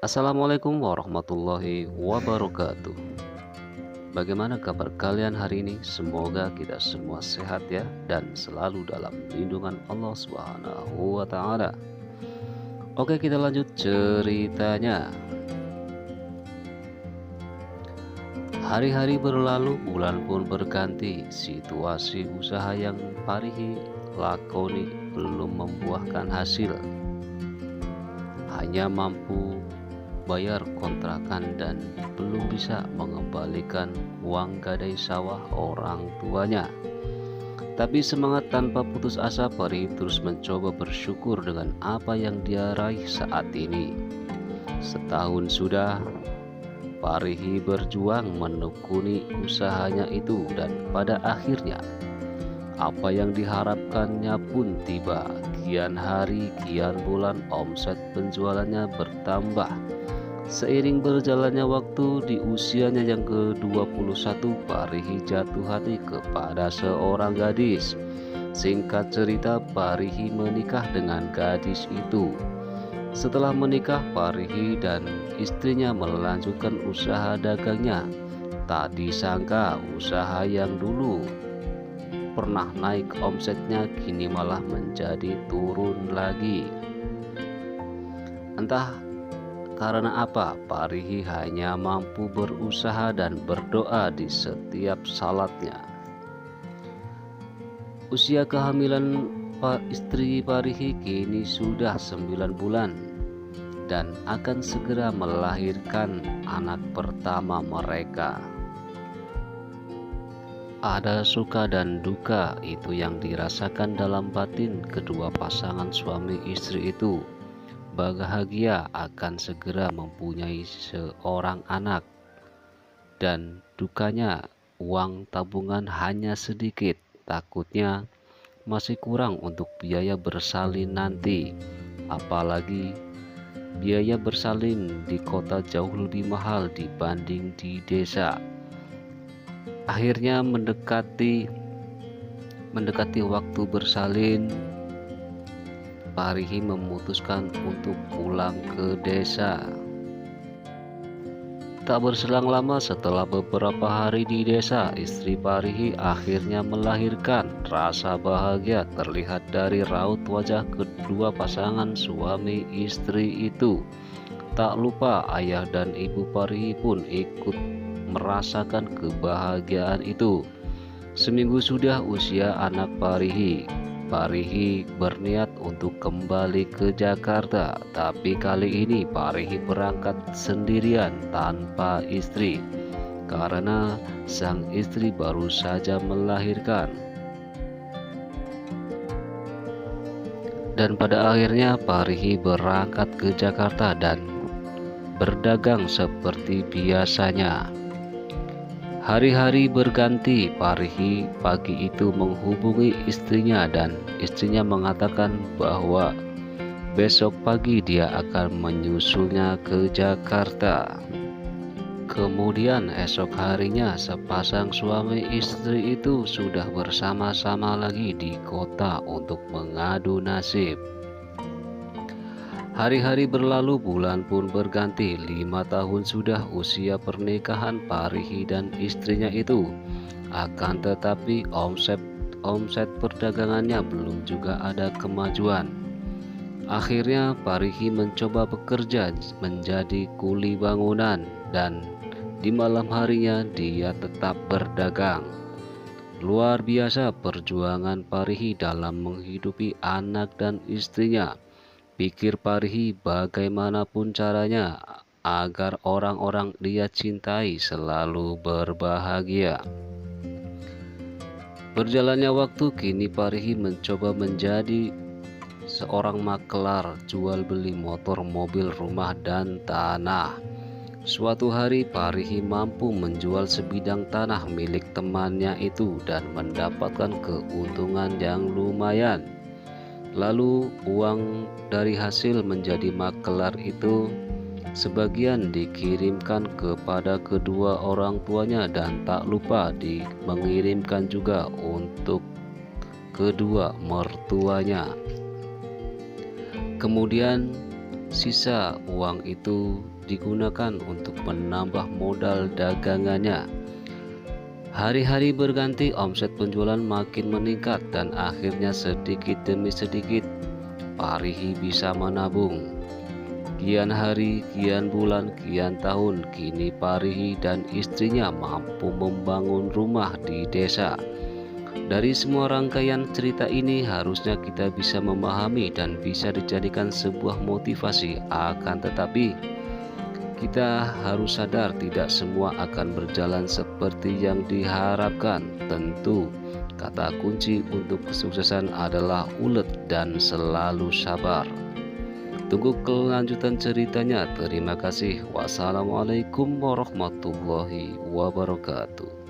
Assalamualaikum warahmatullahi wabarakatuh. Bagaimana kabar kalian hari ini? Semoga kita semua sehat ya dan selalu dalam lindungan Allah Subhanahu wa taala. Oke, kita lanjut ceritanya. Hari-hari berlalu, bulan pun berganti. Situasi usaha yang Parihi lakoni belum membuahkan hasil. Hanya mampu bayar kontrakan dan belum bisa mengembalikan uang gadai sawah orang tuanya. Tapi semangat tanpa putus asa, Pari terus mencoba bersyukur dengan apa yang dia raih saat ini. Setahun sudah Parihi berjuang menekuni usahanya itu, dan pada akhirnya apa yang diharapkannya pun tiba. Kian hari, kian bulan, omset penjualannya bertambah. Seiring berjalannya waktu, di usianya yang ke-21, Parihi jatuh hati kepada seorang gadis. Singkat cerita, Parihi menikah dengan gadis itu. Setelah menikah, Parihi dan istrinya melanjutkan usaha dagangnya. Tak disangka, usaha yang dulu pernah naik omsetnya kini malah menjadi turun lagi. Entah karena apa, Parihi hanya mampu berusaha dan berdoa di setiap salatnya. Usia kehamilan istri Parihi kini sudah 9 bulan dan akan segera melahirkan anak pertama mereka. Ada suka dan duka itu yang dirasakan dalam batin kedua pasangan suami istri itu. Bahagia akan segera mempunyai seorang anak, dan dukanya uang tabungan hanya sedikit. Takutnya masih kurang untuk biaya bersalin nanti. Apalagi biaya bersalin di kota jauh lebih mahal dibanding di desa. Akhirnya mendekati waktu bersalin, Parihi memutuskan untuk pulang ke desa. Tak berselang lama, setelah beberapa hari di desa, istri Parihi akhirnya melahirkan. Rasa bahagia terlihat dari raut wajah kedua pasangan suami istri itu. Tak lupa ayah dan ibu Parihi pun ikut merasakan kebahagiaan itu. Seminggu sudah usia anak Parihi. Parihi berniat untuk kembali ke Jakarta, tapi kali ini Parihi berangkat sendirian tanpa istri karena sang istri baru saja melahirkan. Dan pada akhirnya Parihi berangkat ke Jakarta dan berdagang seperti biasanya. Hari-hari berganti, Parihi pagi itu menghubungi istrinya dan istrinya mengatakan bahwa besok pagi dia akan menyusulnya ke Jakarta. Kemudian esok harinya sepasang suami istri itu sudah bersama-sama lagi di kota untuk mengadu nasib. Hari-hari berlalu, bulan pun berganti. 5 tahun sudah usia pernikahan Parihi dan istrinya itu. Akan tetapi omset perdagangannya belum juga ada kemajuan. Akhirnya Parihi mencoba bekerja menjadi kuli bangunan, dan di malam harinya dia tetap berdagang. Luar biasa perjuangan Parihi dalam menghidupi anak dan istrinya. Pikir Parihi, bagaimanapun caranya agar orang-orang dia cintai selalu berbahagia. Berjalannya waktu, kini Parihi mencoba menjadi seorang makelar jual beli motor, mobil, rumah, dan tanah. Suatu hari Parihi mampu menjual sebidang tanah milik temannya itu dan mendapatkan keuntungan yang lumayan. Lalu uang dari hasil menjadi makelar itu sebagian dikirimkan kepada kedua orang tuanya, dan tak lupa mengirimkan juga untuk kedua mertuanya. Kemudian sisa uang itu digunakan untuk menambah modal dagangannya. Hari-hari berganti, omset penjualan makin meningkat dan akhirnya sedikit demi sedikit Parihi bisa menabung. Kian hari, kian bulan, kian tahun, kini Parihi dan istrinya mampu membangun rumah di desa. Dari semua rangkaian cerita ini harusnya kita bisa memahami dan bisa dijadikan sebuah motivasi. Akan tetapi kita harus sadar tidak semua akan berjalan seperti yang diharapkan. Tentu kata kunci untuk kesuksesan adalah ulet dan selalu sabar. Tunggu kelanjutan ceritanya. Terima kasih. Wassalamualaikum warahmatullahi wabarakatuh.